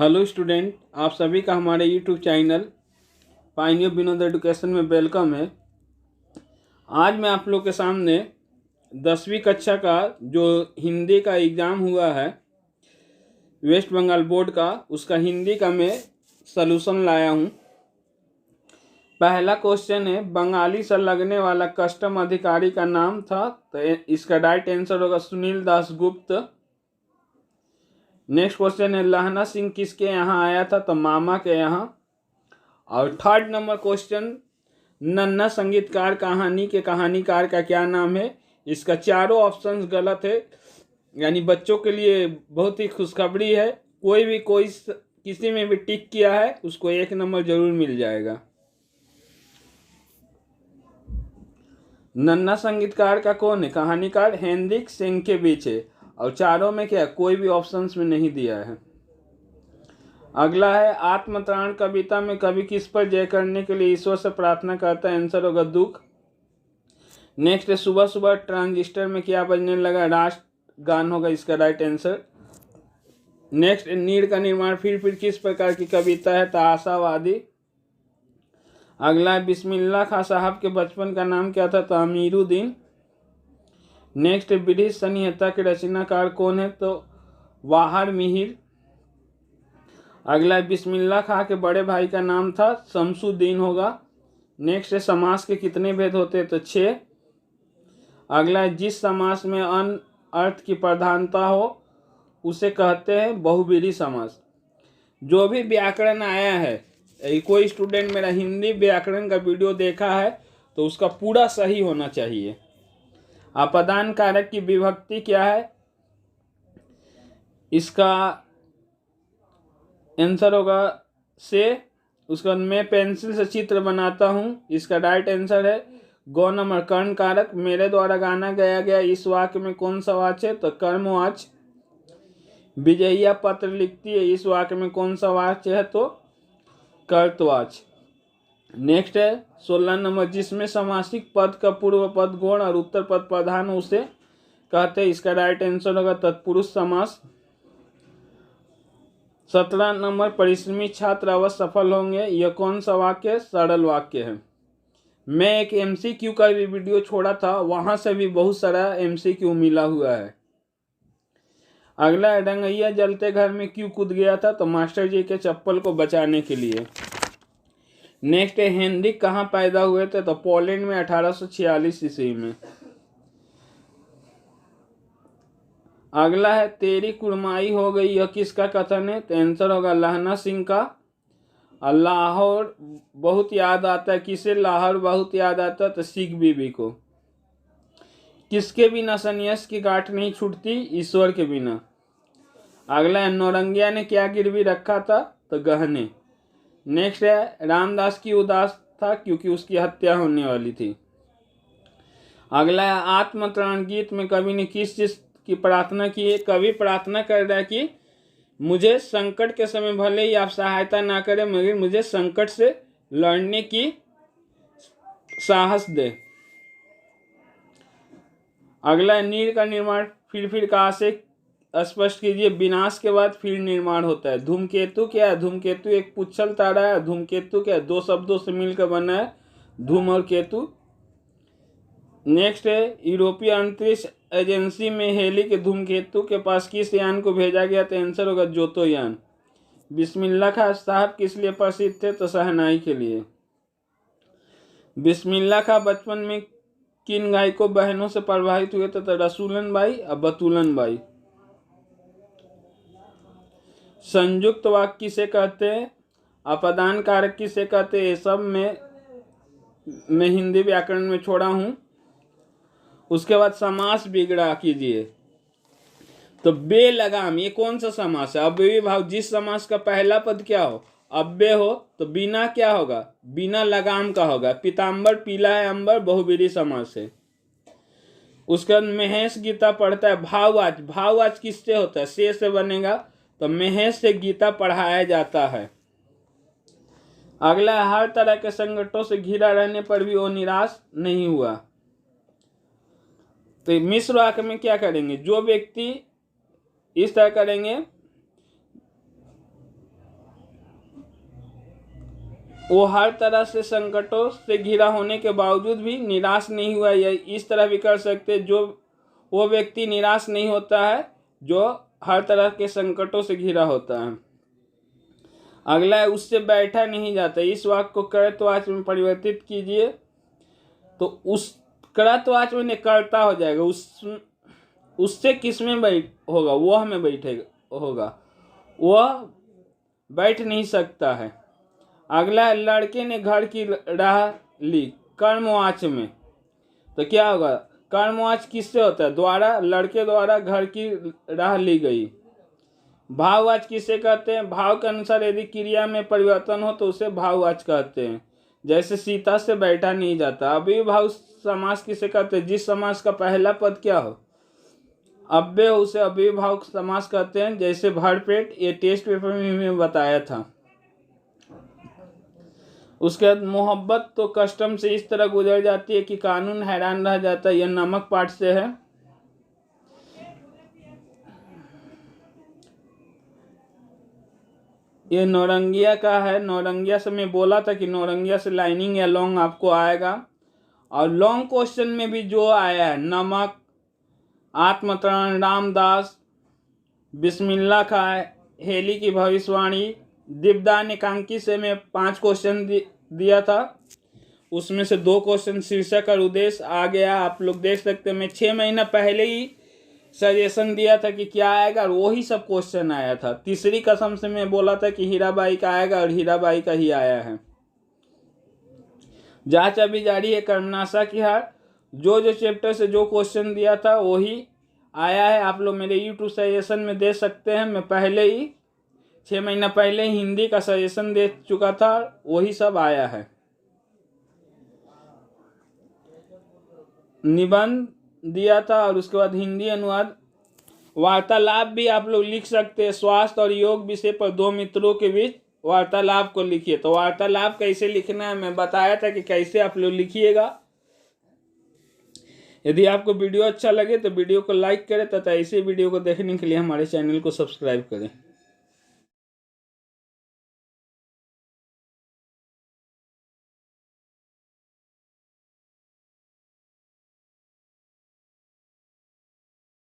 Hello student, आप सभी का हमारे YouTube channel pioneer Vinod education में वेलकम है। आज मैं आप लोग के सामने 10वीं कक्षा का जो हिंदी का एग्ज़ाम हुआ है वेस्ट बंगाल बोर्ड का, उसका हिंदी का मैं सलूशन लाया हूँ। पहला क्वेश्चन है, बंगाली से लगने वाला कस्टम अधिकारी का नाम था, तो इसका राइट आंसर होगा सुनील दासगुप्त। नेक्स्ट क्वेश्चन है, लहना सिंह किसके यहाँ आया था, तो मामा के यहाँ। और थर्ड नंबर क्वेश्चन, नन्हा संगीतकार कहानी के कहानीकार का क्या नाम है। इसका चारों ऑप्शंस गलत है, यानी बच्चों के लिए बहुत ही खुशखबरी है। कोई किसी में भी टिक किया है उसको 1 नंबर जरूर मिल जाएगा। नन्हा संगीतकार का कौन है, कहानीकार हेनरिक सेंकेविच है। और चारों में क्या, कोई भी ऑप्शंस में नहीं दिया है। अगला है, आत्मत्राण कविता में कवि किस पर जय करने के लिए ईश्वर से प्रार्थना करता है, आंसर होगा दुख। नेक्स्ट है, सुबह सुबह ट्रांजिस्टर में क्या बजने लगा, राष्ट्र गान होगा इसका राइट आंसर। नेक्स्ट, नीड़ का निर्माण फिर किस प्रकार की कविता है, तो आशावादी। अगला है, बिस्मिल्लाह खां साहब के बचपन का नाम क्या था, तो अमीरुद्दीन। नेक्स्ट, ब्रिटिश संहिता के रचनाकार कौन है, तो वाहर मिहिर। अगला है, बिस्मिल्लाह खां के बड़े भाई का नाम था शमसुद्दीन होगा। नेक्स्ट है, समास के कितने भेद होते हैं, तो 6। अगला है, जिस समास में अन अर्थ की प्रधानता हो उसे कहते हैं बहुब्रीहि समास। जो भी व्याकरण आया है, कोई स्टूडेंट मेरा हिंदी व्याकरण का वीडियो देखा है तो उसका पूरा सही होना चाहिए। अपदान कारक की विभक्ति क्या है, इसका आंसर होगा से। उसके बाद मैं पेंसिल से चित्र बनाता हूँ, इसका राइट आंसर है गौ नंबर कर्ण कारक। मेरे द्वारा गाना गाया गया इस वाक्य में कौन सा वाच्य है, तो कर्मवाच्य। विजयिया पत्र लिखती है, इस वाक्य में कौन सा वाच्य है, तो कर्तवाच्य। नेक्स्ट है 16 नंबर, जिसमें समासिक पद का पूर्व पद गौण और उत्तर पद प्रधान हो उसे कहते हैं, इसका राइट आंसर होगा तत्पुरुष समास। 17 नंबर, परिश्रमी छात्र अवश्य सफल होंगे, यह कौन सा वाक्य है, सरल वाक्य है। मैं एक MCQ का भी वीडियो छोड़ा था, वहां से भी बहुत सारा MCQ मिला हुआ है। अगला, रंगैया जलते घर में क्यों कूद गया था, तो मास्टर जी के चप्पल को बचाने के लिए। नेक्स्ट है, हेनरिक कहाँ पैदा हुए थे, तो पोलैंड में 1846 ईस्वी में। अगला है, तेरी कुड़माई हो गई, यह किसका कथन है, तो आंसर होगा लहना सिंह का। लाहौर बहुत याद आता है, किसे लाहौर बहुत याद आता है, तो सिख बीबी को। किसके बिना सन्यास की गांठ नहीं छूटती, ईश्वर के बिना। अगला है, नौरंगिया ने क्या गिरवी रखा था, तो गहने। नेक्स्ट है, रामदास की उदास था क्योंकि उसकी हत्या होने वाली थी। अगला है, आत्मत्राण गीत में कवि ने किस चीज की प्रार्थना की है, कवि प्रार्थना कर रहा है कि मुझे संकट के समय भले ही आप सहायता ना करें मगर मुझे संकट से लड़ने की साहस दे। अगला है, नीड़ का निर्माण फिर कहाँ से स्पष्ट कीजिए, विनाश के बाद फिर निर्माण होता है। धूमकेतु क्या है, धूमकेतु एक पुच्छल तारा है। धूमकेतु क्या है, 2 शब्दों से मिलकर बना है, धूम और केतु। नेक्स्ट है, यूरोपीय अंतरिक्ष एजेंसी में हेली के धूमकेतु के पास किस यान को भेजा गया, तो आंसर होगा जोतो यान। बिस्मिल्लाह खां साहब किस लिए प्रसिद्ध थे, तो शहनाई के लिए। बिस्मिल्लाह खां बचपन में किन गायकों बहनों से प्रभावित हुए थे, तो रसूलन बाई और बतूलन बाई। संयुक्त वाक्य किसे कहते हैं, अपदान कारक किसे कहते हैं, ये सब मैं हिंदी व्याकरण में छोड़ा हूं। उसके बाद समास बिगड़ा कीजिए, तो बेलगाम ये कौन सा समास है, अव्ययी भाव। जिस समास का पहला पद क्या हो, अव्यय हो, तो बिना क्या होगा, बिना लगाम का होगा। पीताम्बर पीला है अंबर, बहुब्रीहि समास है। उसके बाद महेश गीता पढ़ता है, भाववाच। भाववाच किससे होता है, से बनेगा, तो महेश से गीता पढ़ाया जाता है। अगला, हर तरह के संकटों से घिरा रहने पर भी वो निराश नहीं हुआ। तो मिश्र वाक्य में क्या करेंगे, जो व्यक्ति इस तरह करेंगे, वो हर तरह से संकटों से घिरा होने के बावजूद भी निराश नहीं हुआ। या इस तरह भी कर सकते, जो वो व्यक्ति निराश नहीं होता है जो हर तरह के संकटों से घिरा होता है। अगला है, उससे बैठा नहीं जाता। इस वाक्य को कर्तवाचक में परिवर्तित कीजिए तो उस कर्तवाचक में कर्ता हो जाएगा। उससे किस में बैठ होगा, वह में बैठेगा होगा, वह बैठ नहीं सकता है। अगला है, लड़के ने घर की राह ली। कर्मवाचक में तो क्या होगा, कर्मवाचक किससे होता है, द्वारा, लड़के द्वारा घर की राह ली गई। भाववाचक किसे कहते हैं, भाव के अनुसार यदि क्रिया में परिवर्तन हो तो उसे भाववाचक कहते हैं। जैसे सीता से बैठा नहीं जाता। अव्ययीभाव समास किसे कहते हैं, जिस समास का पहला पद क्या हो, अव्यय हो, उसे अव्ययीभाव समास कहते हैं। जैसे भरपेट, ये टेस्ट पेपर में मैंने बताया था। उसके बाद मोहब्बत तो कस्टम से इस तरह गुजर जाती है कि कानून हैरान रह जाता है। यह नमक पाठ से है। ये नौरंगिया का है। नौरंगिया से मैं बोला था कि नौरंगिया से लाइनिंग या लॉन्ग आपको आएगा। और लॉन्ग क्वेश्चन में भी जो आया है, नमक, आत्मतरण, रामदास, बिस्मिल्लाह खां, हेली की भविष्यवाणी, दीपदान एकांकी से मैं 5 क्वेश्चन दिया था। उसमें से 2 क्वेश्चन शीर्षक और उद्देश्य आ गया। आप लोग देख सकते हैं, मैं 6 महीना पहले ही सजेशन दिया था कि क्या आएगा और वही सब क्वेश्चन आया था। तीसरी कसम से मैं बोला था कि हीराबाई का आएगा और हीराबाई का ही आया है। जांच अभी जारी है कर्मनाशा की हार। जो चैप्टर से जो क्वेश्चन दिया था वही आया है। आप लोग मेरे यूट्यूब सजेशन में दे सकते हैं। मैं पहले ही 6 महीना पहले हिंदी का सजेशन दे चुका था, वही सब आया है। निबंध दिया था और उसके बाद हिंदी अनुवाद। वार्तालाप भी आप लोग लिख सकते हैं। स्वास्थ्य और योग विषय पर 2 मित्रों के बीच वार्तालाप को लिखिए। तो वार्तालाप कैसे लिखना है मैं बताया था कि कैसे आप लोग लिखिएगा। यदि आपको वीडियो अच्छा लगे तो वीडियो को लाइक करें तथा ऐसे वीडियो को देखने के लिए हमारे चैनल को सब्सक्राइब करें।